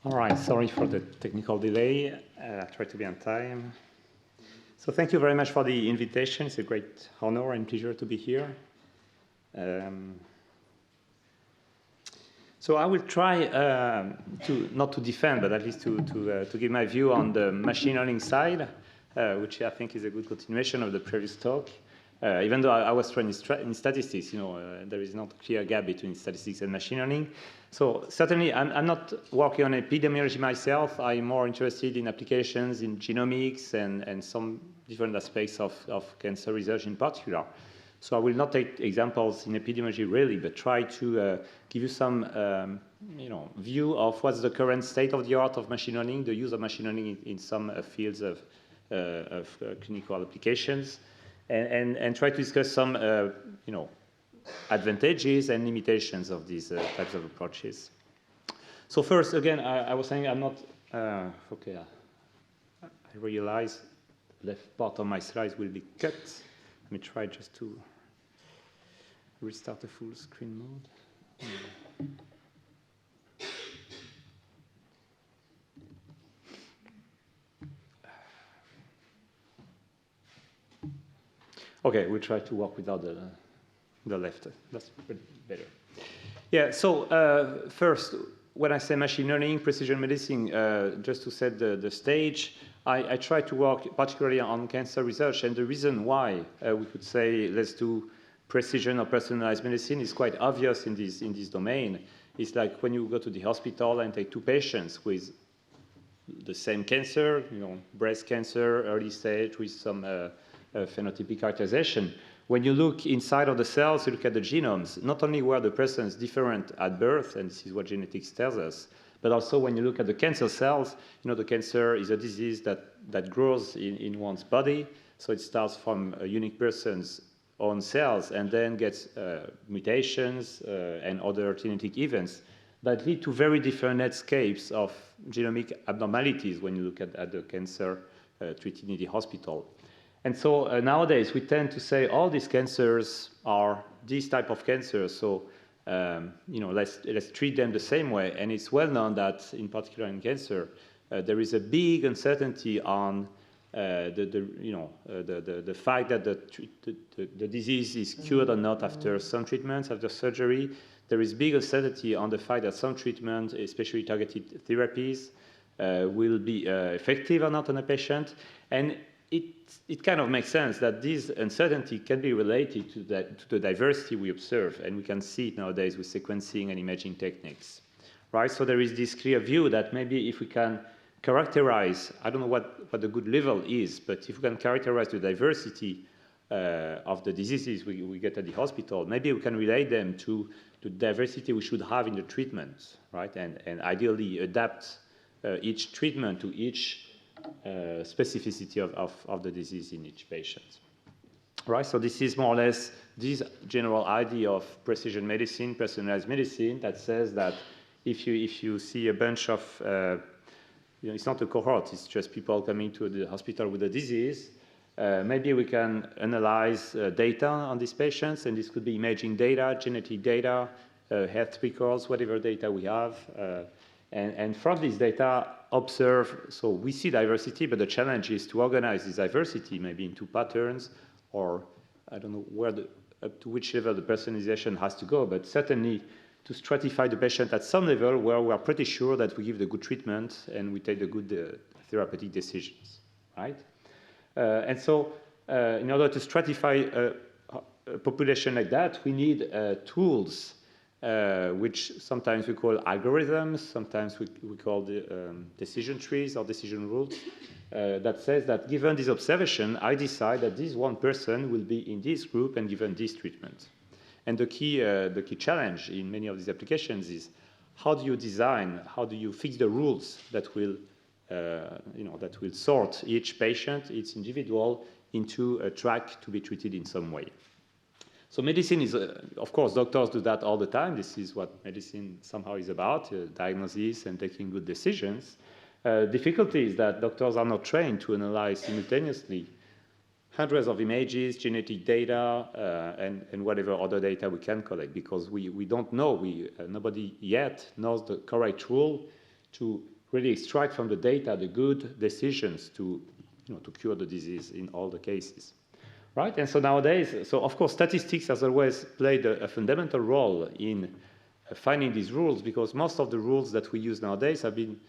All right, sorry for the technical delay. I try to be on time. So thank you very much for the invitation. It's a great honor and pleasure to be here. So I will try not to defend, but at least to give my view on the machine learning side, which I think is a good continuation of the previous talk. Even though I was trained in statistics, there is not a clear gap between statistics and machine learning. So certainly, I'm not working on epidemiology myself. I'm more interested in applications in genomics and some different aspects of cancer research in particular. So I will not take examples in epidemiology really, but try to give you some view of what's the current state of the art of machine learning, the use of machine learning in some fields of clinical applications. And try to discuss some, advantages and limitations of these types of approaches. So first, again, I was saying I'm not, okay, I realize the left part of my slides will be cut. Let me try just to restart the full screen mode. Okay, we'll try to work without the left. That's better. Yeah, so first, when I say machine learning, precision medicine, just to set the stage, I try to work particularly on cancer research, and the reason why we could say let's do precision or personalized medicine is quite obvious in this domain. It's like when you go to the hospital and take two patients with the same cancer, breast cancer, early stage with some phenotypic characterization. When you look inside of the cells, you look at the genomes, not only were the persons different at birth, and this is what genetics tells us, but also when you look at the cancer cells, the cancer is a disease that grows in one's body. So it starts from a unique person's own cells and then gets mutations and other genetic events that lead to very different landscapes of genomic abnormalities when you look at the cancer treated in the hospital. And so nowadays we tend to say all these cancers are this type of cancer, so let's treat them the same way. And it's well known that, in particular in cancer, there is a big uncertainty on the fact that the disease is cured or not after some treatments, after surgery. There is big uncertainty on the fact that some treatments, especially targeted therapies, will be effective or not on a patient. And it kind of makes sense that this uncertainty can be related to the diversity we observe, and we can see it nowadays with sequencing and imaging techniques, right? So there is this clear view that maybe if we can characterize, I don't know what the good level is, but if we can characterize the diversity of the diseases we get at the hospital, maybe we can relate them to the diversity we should have in the treatment, right? And ideally adapt each treatment to each specificity of the disease in each patient. Right, so this is more or less this general idea of precision medicine, personalized medicine, that says that if you see a bunch of, it's not a cohort, it's just people coming to the hospital with a disease, maybe we can analyze data on these patients, and this could be imaging data, genetic data, health records, whatever data we have, and from this data, observe, so we see diversity, but the challenge is to organize this diversity maybe into patterns, or I don't know up to which level the personalization has to go, but certainly to stratify the patient at some level where we are pretty sure that we give the good treatment and we take the good therapeutic decisions, right? And so in order to stratify a population like that, we need tools which sometimes we call algorithms, sometimes we call decision trees or decision rules, that says that given this observation, I decide that this one person will be in this group and given this treatment. And the key challenge in many of these applications is how do you design, how do you fix the rules that will sort each patient, each individual into a track to be treated in some way. So medicine is, of course, doctors do that all the time. This is what medicine somehow is about, diagnosis and taking good decisions. Difficulty is that doctors are not trained to analyze simultaneously hundreds of images, genetic data, and whatever other data we can collect, because we don't know, nobody yet knows the correct rule to really extract from the data the good decisions to, to cure the disease in all the cases. Right? And so nowadays, so of course, statistics has always played a fundamental role in finding these rules, because most of the rules that we use nowadays have been,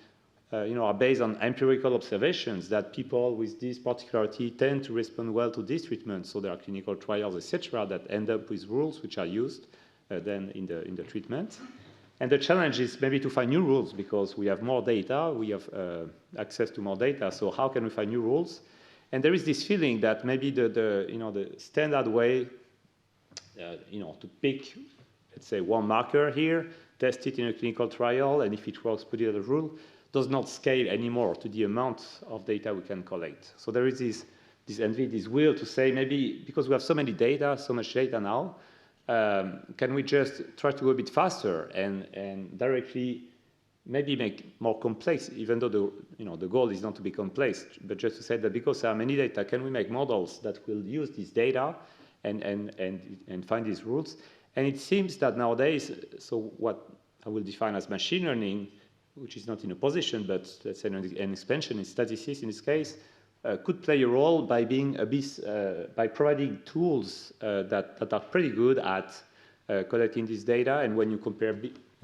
are based on empirical observations that people with this particularity tend to respond well to this treatment. So there are clinical trials, etc., that end up with rules which are used then in the treatment. And the challenge is maybe to find new rules, because we have more data, we have access to more data. So how can we find new rules? And there is this feeling that maybe the standard way, to pick, let's say, one marker here, test it in a clinical trial, and if it works, put it as a rule, does not scale anymore to the amount of data we can collect. So there is this envy, this will to say, maybe because we have so many data, so much data now, can we just try to go a bit faster and directly maybe make more complex, even though the goal is not to be complex, but just to say that because there are many data, can we make models that will use this data and find these rules? And it seems that nowadays, so what I will define as machine learning, which is not in a position, but let's say an expansion in statistics in this case, could play a role by being by providing tools that are pretty good at collecting this data, and when you compare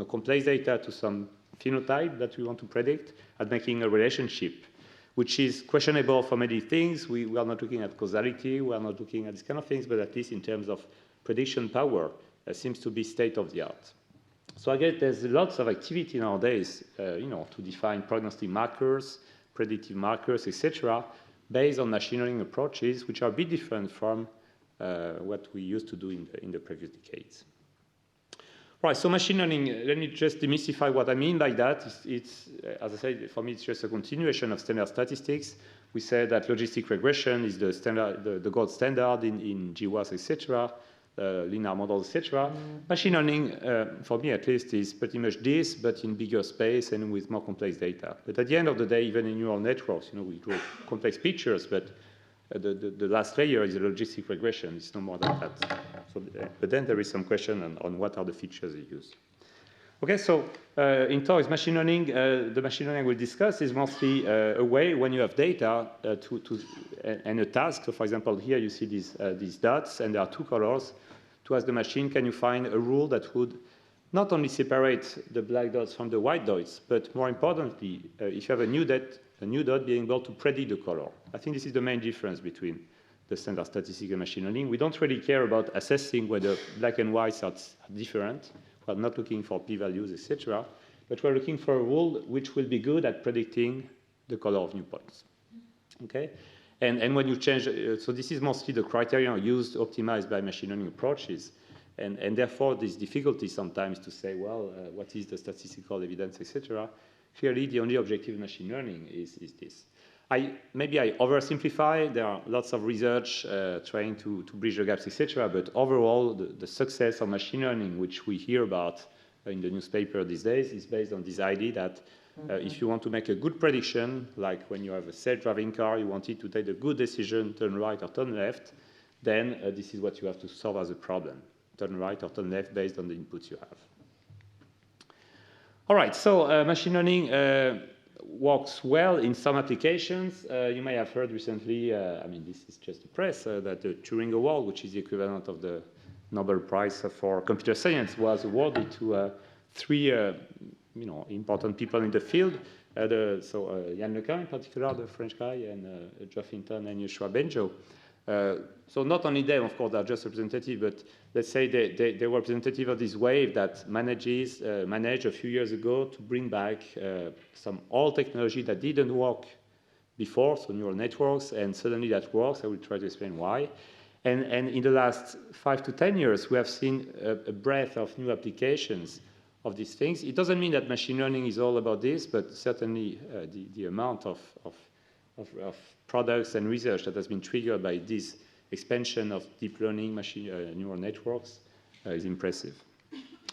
complex data to some phenotype that we want to predict, at making a relationship, which is questionable for many things. We are not looking at causality, we are not looking at these kind of things, but at least in terms of prediction power, seems to be state of the art. So I guess there's lots of activity nowadays, to define prognostic markers, predictive markers, etc., based on machine learning approaches, which are a bit different from what we used to do in the previous decades. Right, so machine learning, let me just demystify what I mean by that. It's as I said, for me, it's just a continuation of standard statistics. We said that logistic regression is the standard, the gold standard in GWAS, etc., linear models, etc. Machine learning, for me at least, is pretty much this, but in bigger space and with more complex data. But at the end of the day, even in neural networks, we draw complex pictures, but the last layer is a logistic regression. It's no more than that. So, but then there is some question on what are the features they use. Okay, so in terms of machine learning, the machine learning we'll discuss is mostly a way when you have data and a task. So for example, here you see these dots, and there are two colors. To ask the machine, can you find a rule that would not only separate the black dots from the white dots, but more importantly, if you have a new dot, being able to predict the color. I think this is the main difference between the standard statistical machine learning. We don't really care about assessing whether black and whites are different. We're not looking for p-values, etc., but we're looking for a rule which will be good at predicting the color of new points. Okay, and when you change, so this is mostly the criteria used, optimized by machine learning approaches, and therefore there's difficulty sometimes to say, well, what is the statistical evidence, etc. Clearly, the only objective machine learning is this. Maybe I oversimplify. There are lots of research trying to bridge the gaps, etc. But overall, the success of machine learning, which we hear about in the newspaper these days, is based on this idea that if you want to make a good prediction, like when you have a self-driving car, you want it to take a good decision, turn right or turn left, then this is what you have to solve as a problem. Turn right or turn left based on the inputs you have. All right, so machine learning works well in some applications. You may have heard recently, I mean, this is just the press, that the Turing Award, which is the equivalent of the Nobel Prize for computer science, was awarded to three important people in the field. Yann Lequin in particular, the French guy, and Geoff Hinton and Yoshua Bengio. So not only them, of course, they're just representative, but let's say they were representative of this wave that managed a few years ago to bring back some old technology that didn't work before, so neural networks, and suddenly that works. I will try to explain why. And in the last 5 to 10 years, we have seen a breadth of new applications of these things. It doesn't mean that machine learning is all about this, but certainly the amount of products and research that has been triggered by this expansion of deep learning neural networks is impressive.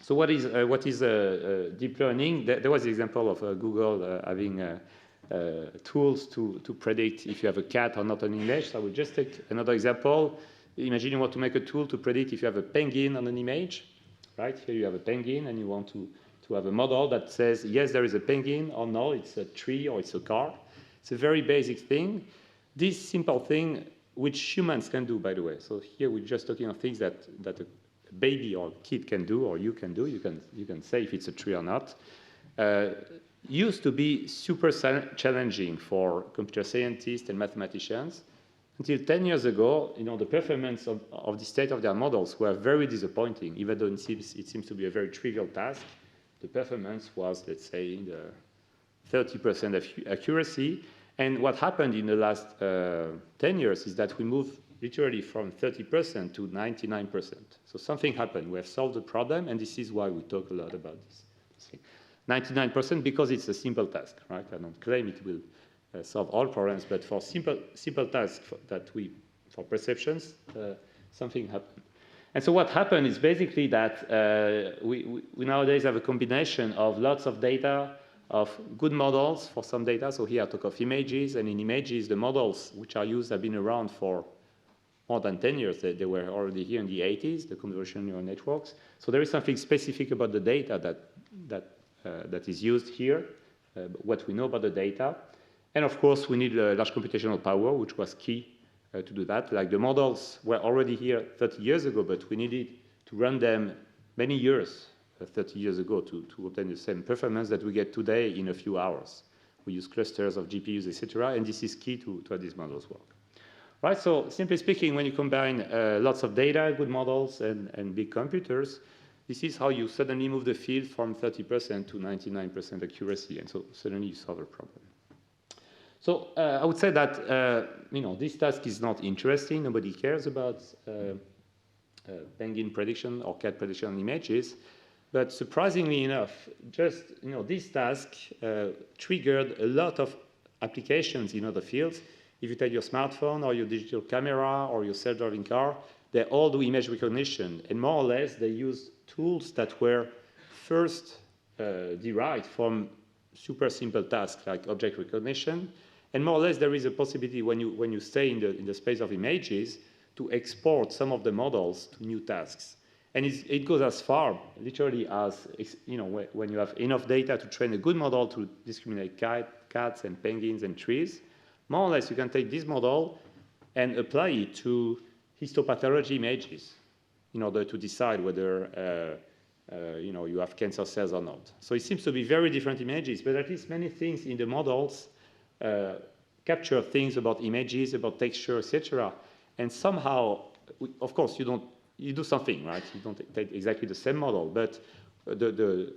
So what is deep learning? There was the example of Google having tools to predict if you have a cat or not on an image. So I will just take another example. Imagine you want to make a tool to predict if you have a penguin on an image. Right? Here you have a penguin and you want to to have a model that says, yes, there is a penguin, or no, it's a tree, or it's a car. It's a very basic thing. This simple thing, which humans can do, by the way. So here we're just talking of things that a baby or kid can do, or you can do. You can say if it's a tree or not. Used to be super challenging for computer scientists and mathematicians. Until 10 years ago, the performance of the state-of-the-art models were very disappointing. Even though it seems to be a very trivial task, the performance was, let's say, in the 30% accuracy. And what happened in the last 10 years is that we moved literally from 30% to 99%. So something happened. We have solved the problem, and this is why we talk a lot about this. 99% because it's a simple task, right? I don't claim it will solve all problems, but for simple tasks for perceptions, something happened. And so what happened is basically that we nowadays have a combination of lots of data, of good models for some data. So here I talk of images, and in images, the models which are used have been around for more than 10 years. They were already here in the 80s, the convolutional neural networks. So there is something specific about the data that is used here, what we know about the data. And of course, we need large computational power, which was key to do that. Like the models were already here 30 years ago, but we needed to run them many years, 30 years ago, to obtain the same performance that we get today in a few hours. We use clusters of GPUs, etc., and this is key to how these models work. Right, so simply speaking, when you combine lots of data, good models, and big computers, this is how you suddenly move the field from 30% to 99% accuracy, and so suddenly you solve a problem. So I would say that this task is not interesting. Nobody cares about penguin prediction or cat prediction on images. But surprisingly enough, just this task triggered a lot of applications in other fields. If you take your smartphone or your digital camera or your self-driving car, they all do image recognition, and more or less they use tools that were first derived from super simple tasks like object recognition. And more or less, there is a possibility when you stay in the space of images to export some of the models to new tasks. And it goes as far, literally, as when you have enough data to train a good model to discriminate cats and penguins and trees. More or less, you can take this model and apply it to histopathology images in order to decide whether you have cancer cells or not. So it seems to be very different images, but at least many things in the models capture things about images, about texture, etc. And somehow, of course, you do something, right? You don't take exactly the same model, but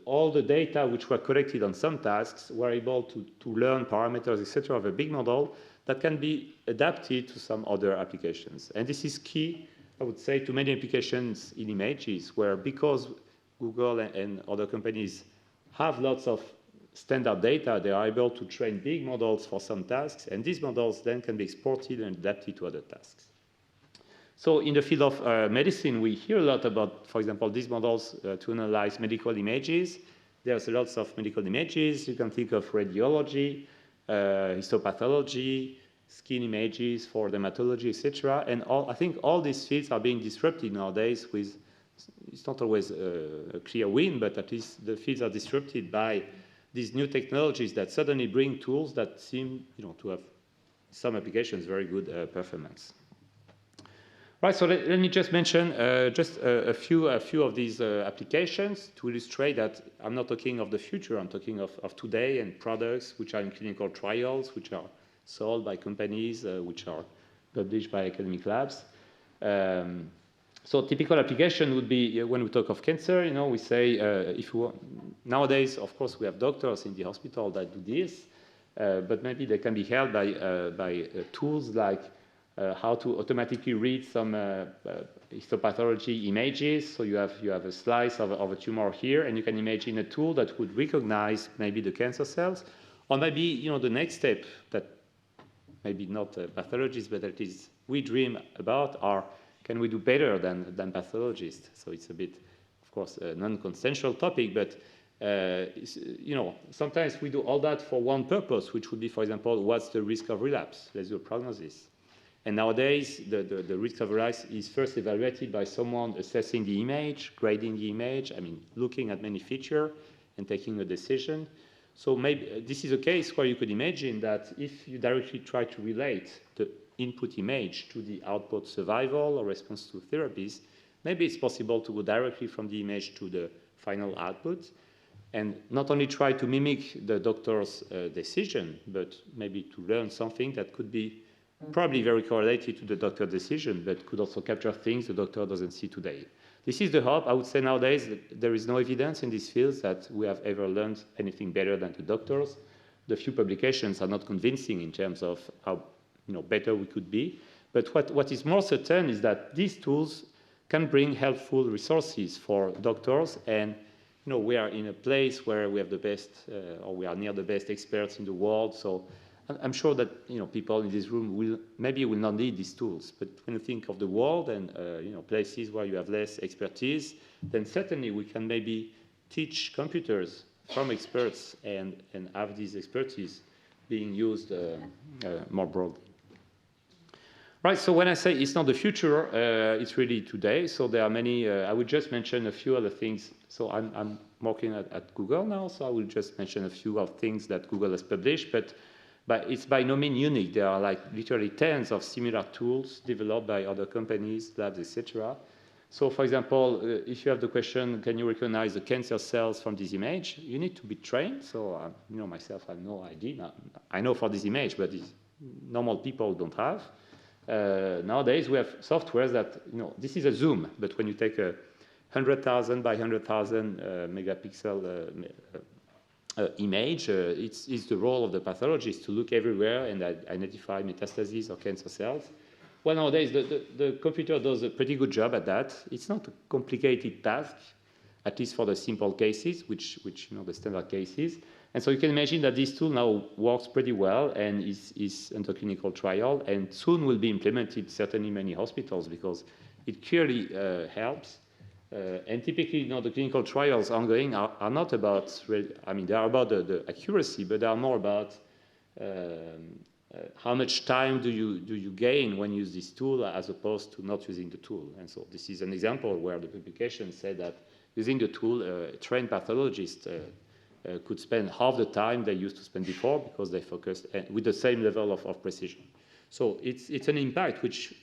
all the data which were collected on some tasks were able to learn parameters, etc., of a big model that can be adapted to some other applications. And this is key, I would say, to many applications in images, where because Google and other companies have lots of standard data, they are able to train big models for some tasks, and these models then can be exported and adapted to other tasks. So in the field of medicine, we hear a lot about, for example, these models to analyze medical images. There's lots of medical images. You can think of radiology, histopathology, skin images for dermatology, etc. And I think all these fields are being disrupted nowadays with, it's not always a clear win, but at least the fields are disrupted by these new technologies that suddenly bring tools that seem to have some applications very good performance. Right, so let me just mention just a few of these applications to illustrate that I'm not talking of the future, I'm talking of today and products which are in clinical trials, which are sold by companies, which are published by academic labs. So typical application would be when we talk of cancer, we say nowadays, of course, we have doctors in the hospital that do this, but maybe they can be helped by tools like how to automatically read some histopathology images. So you have a slice of a tumor here, and you can imagine a tool that would recognize maybe the cancer cells, or maybe the next step that maybe not pathologists, but at least we dream about are, can we do better than pathologists? So it's a bit, of course, a non-consensual topic, but sometimes we do all that for one purpose, which would be, for example, what's the risk of relapse? Let's do a prognosis. And nowadays, the risk of relapse is first evaluated by someone assessing the image, grading the image, looking at many features, and taking a decision. So maybe this is a case where you could imagine that if you directly try to relate the input image to the output survival or response to therapies, maybe it's possible to go directly from the image to the final output and not only try to mimic the doctor's decision, but maybe to learn something that could be probably very correlated to the doctor's decision, but could also capture things the doctor doesn't see today. This is the hope. I would say nowadays that there is no evidence in these fields that we have ever learned anything better than the doctors. The few publications are not convincing in terms of how better we could be. But what is more certain is that these tools can bring helpful resources for doctors, and we are in a place where we have the best, or we are near the best experts in the world. So I'm sure that people in this room will not need these tools. But when you think of the world and places where you have less expertise, then certainly we can maybe teach computers from experts and have this expertise being used more broadly. Right, so when I say it's not the future, it's really today. So there are many, I would just mention a few other things. So I'm working at Google now, so I will just mention a few of things that Google has published, but it's by no means unique. There are like literally tens of similar tools developed by other companies, labs, etc. So for example, if you have the question, can you recognize the cancer cells from this image? You need to be trained. So myself, I have no idea. I know for this image, but normal people don't have. Nowadays, we have softwares that, this is a zoom, but when you take a 100,000 by 100,000 megapixel image, it's the role of the pathologist to look everywhere and identify metastases or cancer cells. Well, nowadays, the computer does a pretty good job at that. It's not a complicated task, at least for the simple cases, which the standard cases. And so you can imagine that this tool now works pretty well and is under clinical trial, and soon will be implemented certainly in many hospitals because it clearly helps. And typically, the clinical trials ongoing are not about, they are about the accuracy, but they are more about how much time do you gain when you use this tool as opposed to not using the tool. And so this is an example where the publication said that using the tool, a trained pathologist could spend half the time they used to spend before because they focused with the same level of precision. So it's an impact which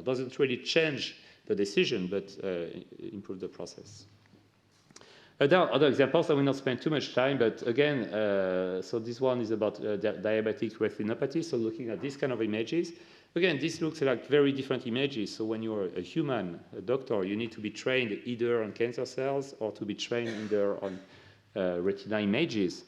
doesn't really change the decision, but improve the process. There are other examples. I will not spend too much time, but again, so this one is about diabetic retinopathy. So looking at these kind of images, again, this looks like very different images. So when you're a human, a doctor, you need to be trained either on cancer cells or to be trained either on retina images.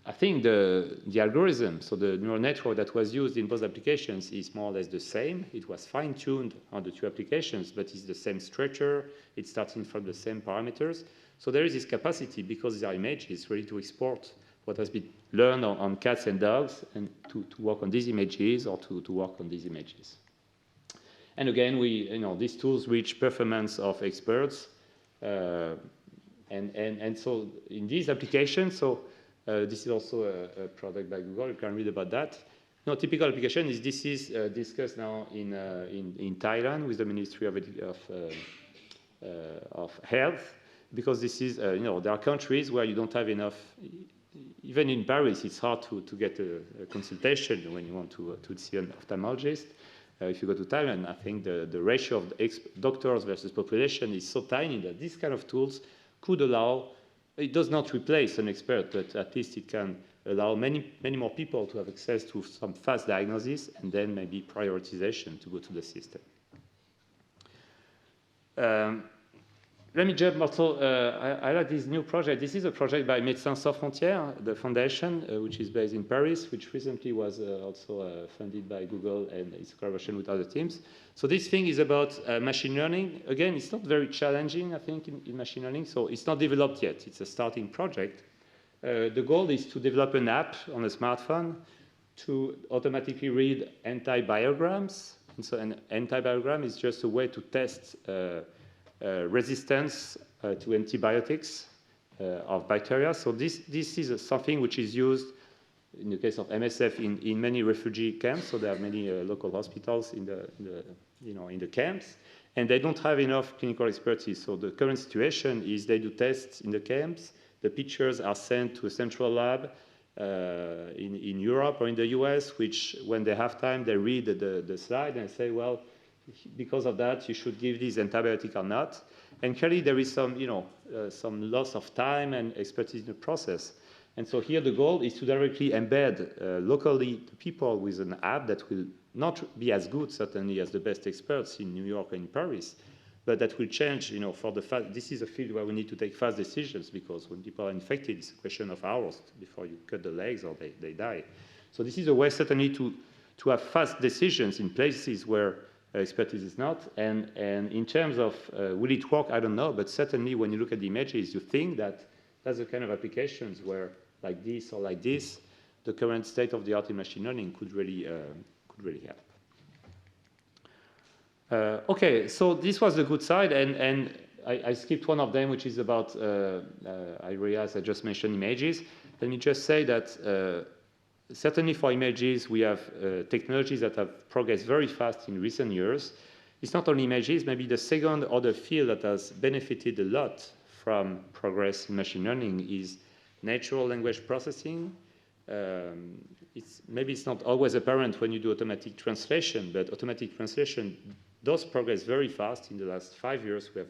I think the algorithm, so the neural network that was used in both applications is more or less the same. It was fine-tuned on the two applications, but it's the same structure. It's starting from the same parameters. So there is this capacity, because there are images, ready to export what has been learned on cats and dogs and to work on these images or to work on these images. And again, these tools reach performance of experts. And so in these applications, this is also a product by Google. You can read about that. Typical application is this is discussed now in Thailand with the Ministry of Health, because this is there are countries where you don't have enough. Even in Paris, it's hard to get a consultation when you want to see an ophthalmologist. If you go to Thailand, I think the ratio of doctors versus population is so tiny that these kind of tools could allow. It does not replace an expert, but at least it can allow many more people to have access to some fast diagnosis and then maybe prioritization to go to the system. Let me jump also, I like this new project. This is a project by Médecins Sans Frontières, the foundation, which is based in Paris, which recently was also funded by Google, and it's a collaboration with other teams. So this thing is about machine learning. Again, it's not very challenging, I think, in machine learning, so it's not developed yet. It's a starting project. The goal is to develop an app on a smartphone to automatically read antibiograms. And so an antibiogram is just a way to test resistance to antibiotics of bacteria. So this is something which is used in the case of MSF in many refugee camps. So there are many local hospitals in the camps, and they don't have enough clinical expertise. So the current situation is they do tests in the camps, the pictures are sent to a central lab in Europe or in the US, which when they have time, they read the slide and say, well, because of that, you should give this antibiotic or not. And clearly there is some, some loss of time and expertise in the process. And so here the goal is to directly embed locally the people with an app that will not be as good, certainly, as the best experts in New York and in Paris, but that will change, for the fact, this is a field where we need to take fast decisions, because when people are infected, it's a question of hours before you cut the legs or they die. So this is a way, certainly, to have fast decisions in places where expertise is not. And in terms of will it work, I don't know, but certainly when you look at the images, you think that that's the kind of applications where, like this or like this, the current state of the art in machine learning could really help. Okay, so this was the good side, and I skipped one of them, which is about areas I just mentioned, images. Let me just say that certainly for images, we have technologies that have progressed very fast in recent years. It's not only images, maybe the second other field that has benefited a lot from progress in machine learning is natural language processing. Maybe it's not always apparent when you do automatic translation, but automatic translation does progress very fast. In the last 5 years, we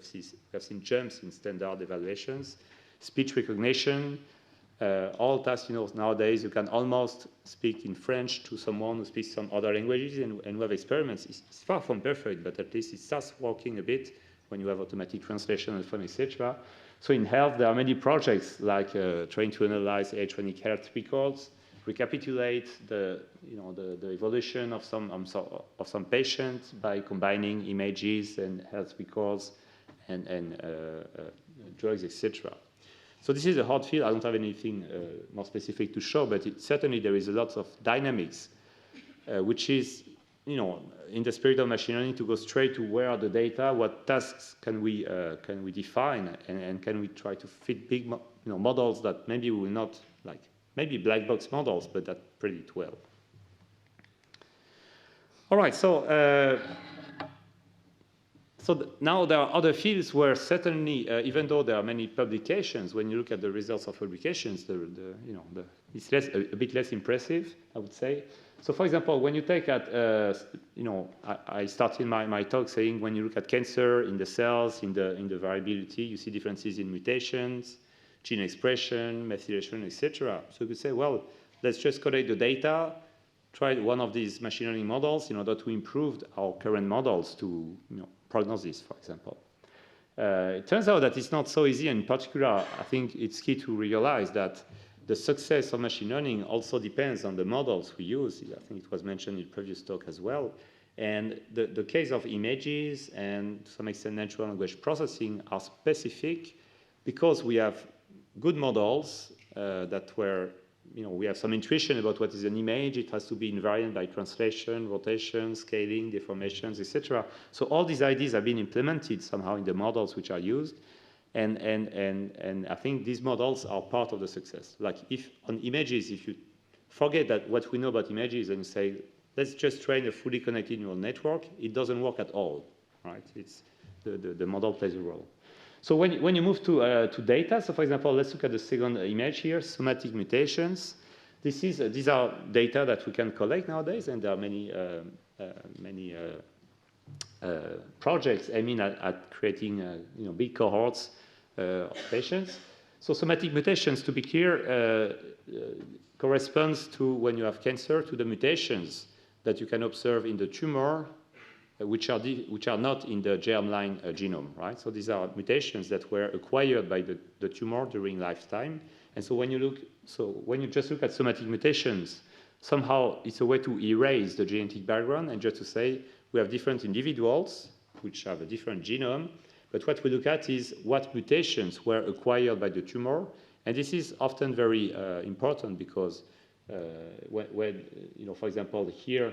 have seen jumps in standard evaluations, speech recognition, all tasks, nowadays you can almost speak in French to someone who speaks some other languages, and we have experiments. It's far from perfect, but at least it starts working a bit when you have automatic translation and phone, etc. So in health, there are many projects like trying to analyze electronic health records, recapitulate the evolution of some patients by combining images and health records and drugs, etc. So this is a hard field. I don't have anything more specific to show, but certainly there is a lot of dynamics, which is, in the spirit of machine learning, to go straight to where are the data, what tasks can we define, and can we try to fit big models that maybe we will not like, maybe black box models, but that predict well. All right, so now there are other fields where certainly, even though there are many publications, when you look at the results of publications, it's a bit less impressive, I would say. So, for example, when you take at, I started my talk saying when you look at cancer in the cells, in the variability, you see differences in mutations, gene expression, methylation, etc. So you could say, well, let's just collect the data, try one of these machine learning models in order to improve our current models to prognosis, for example. It turns out that it's not so easy, and in particular, I think it's key to realize that the success of machine learning also depends on the models we use. I think it was mentioned in the previous talk as well. And the case of images and to some extent natural language processing are specific because we have good models that were, we have some intuition about what is an image. It has to be invariant by translation, rotation, scaling, deformations, etc. So all these ideas have been implemented somehow in the models which are used. And I think these models are part of the success. Like if on images, if you forget that what we know about images and say, let's just train a fully connected neural network, it doesn't work at all, right? It's the model plays a role. So when you move to data, so for example, let's look at the second image here, somatic mutations. These are data that we can collect nowadays, and there are many projects aiming at creating big cohorts of patients. So somatic mutations, to be clear, corresponds to when you have cancer, to the mutations that you can observe in the tumor, which are not in the germline genome, right? So these are mutations that were acquired by the tumor during lifetime. And so when you just look at somatic mutations, somehow it's a way to erase the genetic background and just to say we have different individuals which have a different genome, but what we look at is what mutations were acquired by the tumor. And this is often very important because when for example, here,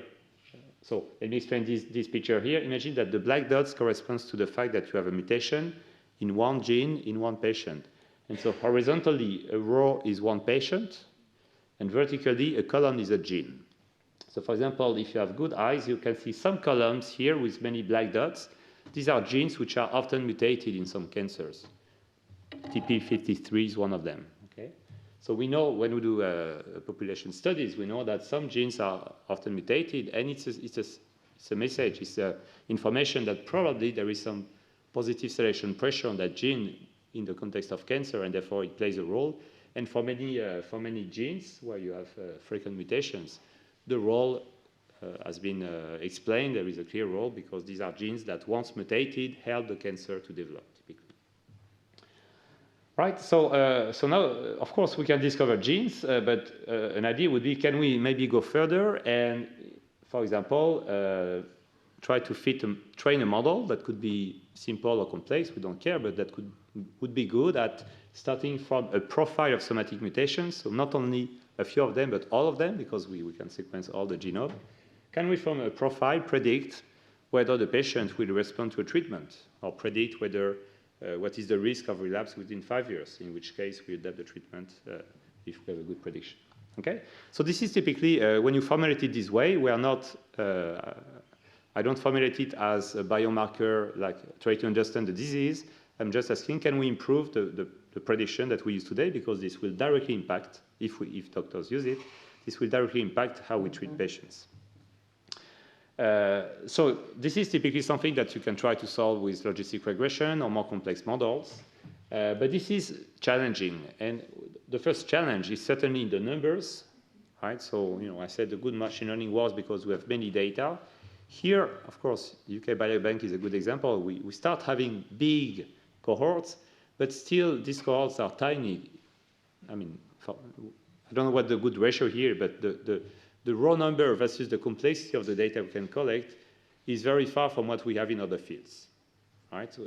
so let me explain this picture here. Imagine that the black dots corresponds to the fact that you have a mutation in one gene in one patient. And so horizontally, a row is one patient, and vertically, a column is a gene. So for example, if you have good eyes, you can see some columns here with many black dots. These are genes which are often mutated in some cancers. TP53 is one of them. Okay? So we know when we do population studies, we know that some genes are often mutated, and it's a message, it's information that probably there is some positive selection pressure on that gene in the context of cancer, and therefore it plays a role. And for many genes where you have frequent mutations, the role has been explained. There is a clear role because these are genes that, once mutated, help the cancer to develop, typically. Right, so now, of course, we can discover genes, but an idea would be, can we maybe go further and, for example, try to train a model that could be simple or complex, we don't care, but that would be good at starting from a profile of somatic mutations, so not only a few of them, but all of them, because we can sequence all the genome. Can we, from a profile, predict whether the patient will respond to a treatment, or predict whether what is the risk of relapse within 5 years, in which case we adapt the treatment if we have a good prediction. Okay? So this is typically, when you formulate it this way, we are not, I don't formulate it as a biomarker, like try to understand the disease. I'm just asking, can we improve the prediction that we use today, because this will directly impact, if doctors use it, this will directly impact how we treat patients. So this is typically something that you can try to solve with logistic regression or more complex models, but this is challenging. And the first challenge is certainly in the numbers, right? So, I said the good machine learning was because we have many data. Here, of course, UK Biobank is a good example. We start having big cohorts, but still these cohorts are tiny. I mean, I don't know what the good ratio here, but the raw number versus the complexity of the data we can collect is very far from what we have in other fields. Right? So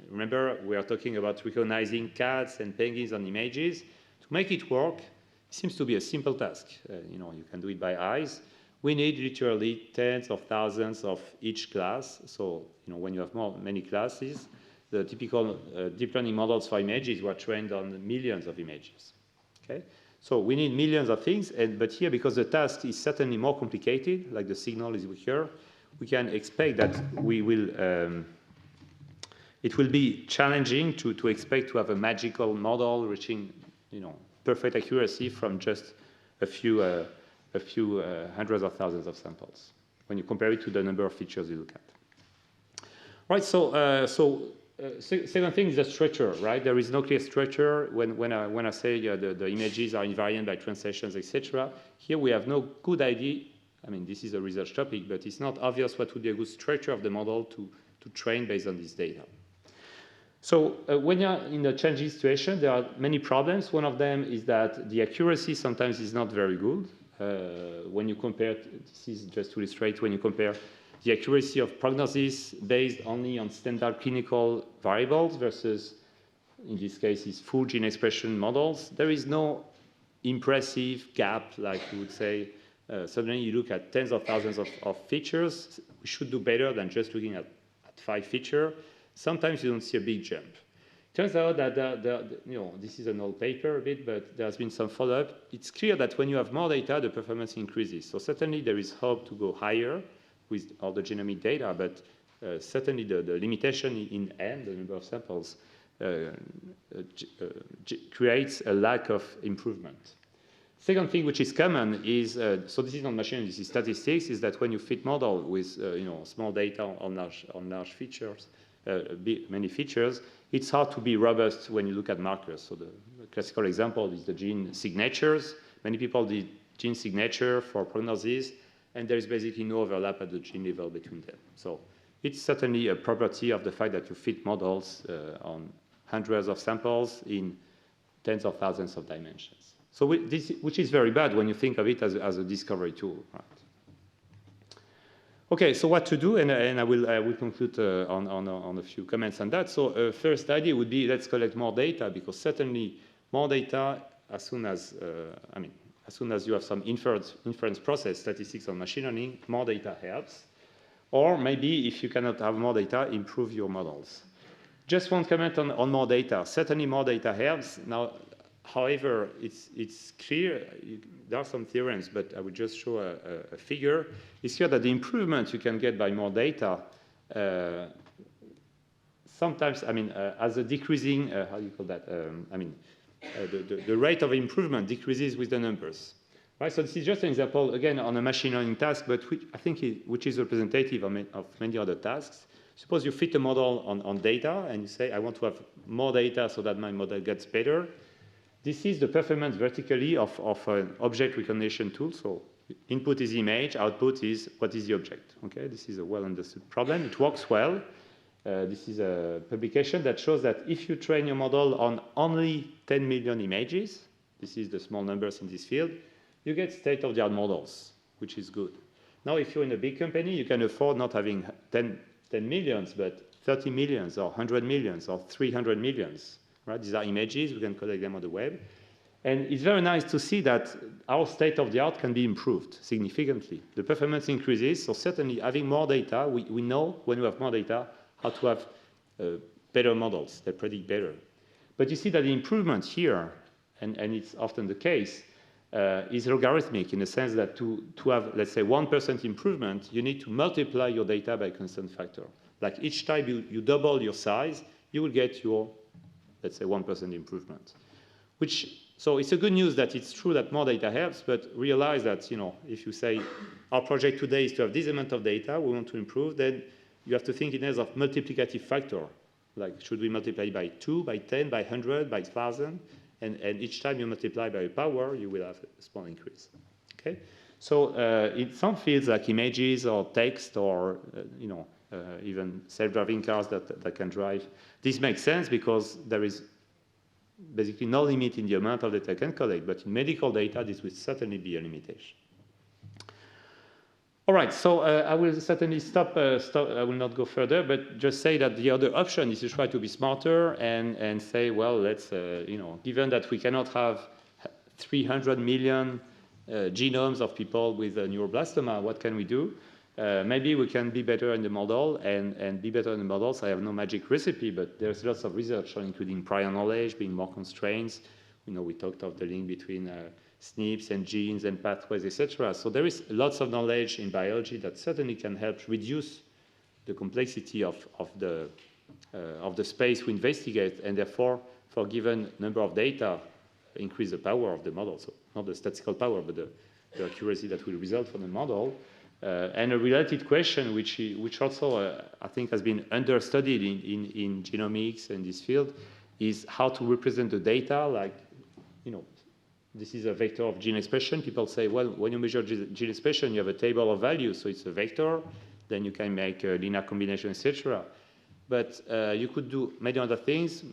remember, we are talking about recognizing cats and penguins on images. To make it work, it seems to be a simple task. You can do it by eyes. We need literally tens of thousands of each class. So, when you have many classes, the typical deep learning models for images were trained on millions of images. Okay? So we need millions of things, but here, because the task is certainly more complicated, like the signal is weaker, we can expect that it will be challenging to expect to have a magical model reaching, perfect accuracy from just a few hundreds of thousands of samples when you compare it to the number of features you look at. Right. Second thing is the structure, right? There is no clear structure when I say the images are invariant by translations, etc. Here we have no good idea. I mean, this is a research topic, but it's not obvious what would be a good structure of the model to train based on this data. So when you're in a changing situation, there are many problems. One of them is that the accuracy sometimes is not very good. When you compare, this is just to illustrate, when you compare the accuracy of prognosis based only on standard clinical variables versus, in this case, is full gene expression models, there is no impressive gap, like you would say. Suddenly you look at tens of thousands of features. We should do better than just looking at 5 features. Sometimes you don't see a big jump. Turns out that this is an old paper a bit, but there has been some follow-up. It's clear that when you have more data, the performance increases. So certainly there is hope to go higher with all the genomic data, but certainly the limitation in N, the number of samples, creates a lack of improvement. Second thing which is common is, so this is not machine, this is statistics, is that when you fit model with small data on large features, many features, it's hard to be robust when you look at markers. So the classical example is the gene signatures. Many people did gene signature for prognosis, and there is basically no overlap at the gene level between them. So it's certainly a property of the fact that you fit models on hundreds of samples in tens of thousands of dimensions. So which is very bad when you think of it as a discovery tool, right? Okay, so what to do, and I will conclude on a few comments on that. So first idea would be, let's collect more data, because certainly more data, as soon as you have some inference process, statistics or machine learning, more data helps. Or maybe if you cannot have more data, improve your models. Just one comment on more data. Certainly more data helps. Now, however, it's clear, there are some theorems, but I would just show a figure. It's clear that the improvement you can get by more data, sometimes, as a decreasing, how do you call that? The rate of improvement decreases with the numbers. Right, so this is just an example, again, on a machine learning task, but which is representative of many other tasks. Suppose you fit a model on data, and you say, I want to have more data so that my model gets better. This is the performance vertically of an object recognition tool. So input is image, output is what is the object. Okay, this is a well-understood problem. It works well. This is a publication that shows that if you train your model on only 10 million images, this is the small numbers in this field, you get state-of-the-art models, which is good. Now, if you're in a big company, you can afford not having 10 millions, but 30 millions, or 100 millions, or 300 millions. Right? These are images. We can collect them on the web. And it's very nice to see that our state-of-the-art can be improved significantly. The performance increases, so certainly having more data, we know when we have more data how to have better models that predict better. But you see that the improvement here, and it's often the case, is logarithmic in the sense that to have, let's say, 1% improvement, you need to multiply your data by a constant factor. Like each time you double your size, you will get your, let's say, 1% improvement. So it's a good news that it's true that more data helps, but realize that, if you say our project today is to have this amount of data, we want to improve, then you have to think in terms of multiplicative factor. Like, should we multiply by 2, by 10, by 100, by 1,000? And each time you multiply by a power, you will have a small increase. Okay? So in some fields like images or text or even self-driving cars that can drive, this makes sense because there is basically no limit in the amount of data I can collect. But in medical data, this will certainly be a limitation. All right, so I will certainly stop. I will not go further, but just say that the other option is to try to be smarter and say, well, let's, given that we cannot have 300 million genomes of people with neuroblastoma, what can we do? Maybe we can be better in the model, and be better in the models. I have no magic recipe, but there's lots of research on including prior knowledge, being more constraints. We talked of the link between SNPs and genes and pathways, etc. So there is lots of knowledge in biology that certainly can help reduce the complexity of the space we investigate, and therefore, for a given number of data, increase the power of the model. So not the statistical power, but the accuracy that will result from the model. And a related question, which also I think has been understudied in genomics and this field, is how to represent the data. Like, this is a vector of gene expression. People say, well, when you measure gene expression, you have a table of values, so it's a vector. Then you can make a linear combination, etc. But you could do many other things.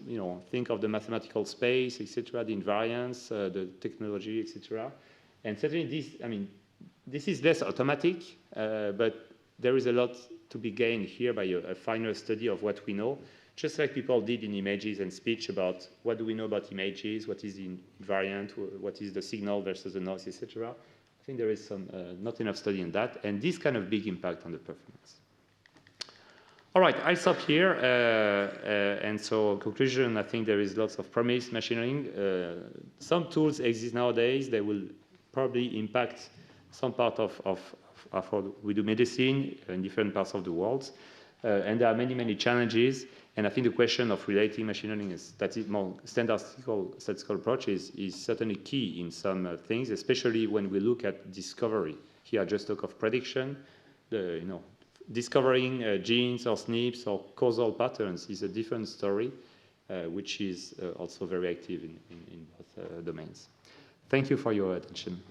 Think of the mathematical space, etc., the invariance, the technology, etc. And certainly, this is less automatic, but there is a lot to be gained here by a finer study of what we know. Just like people did in images and speech about what do we know about images, what is the invariant, what is the signal versus the noise, etc. I think there is not enough study in that, and this kind of big impact on the performance. All right, I'll stop here. And so, conclusion, I think there is lots of promise, machine learning. Some tools exist nowadays. They will probably impact some part of how we do medicine in different parts of the world. And there are many, many challenges. And I think the question of relating machine learning is more statistical approach is certainly key in some things, especially when we look at discovery. Here I just talk of prediction. Discovering genes or SNPs or causal patterns is a different story, which is also very active in both domains. Thank you for your attention.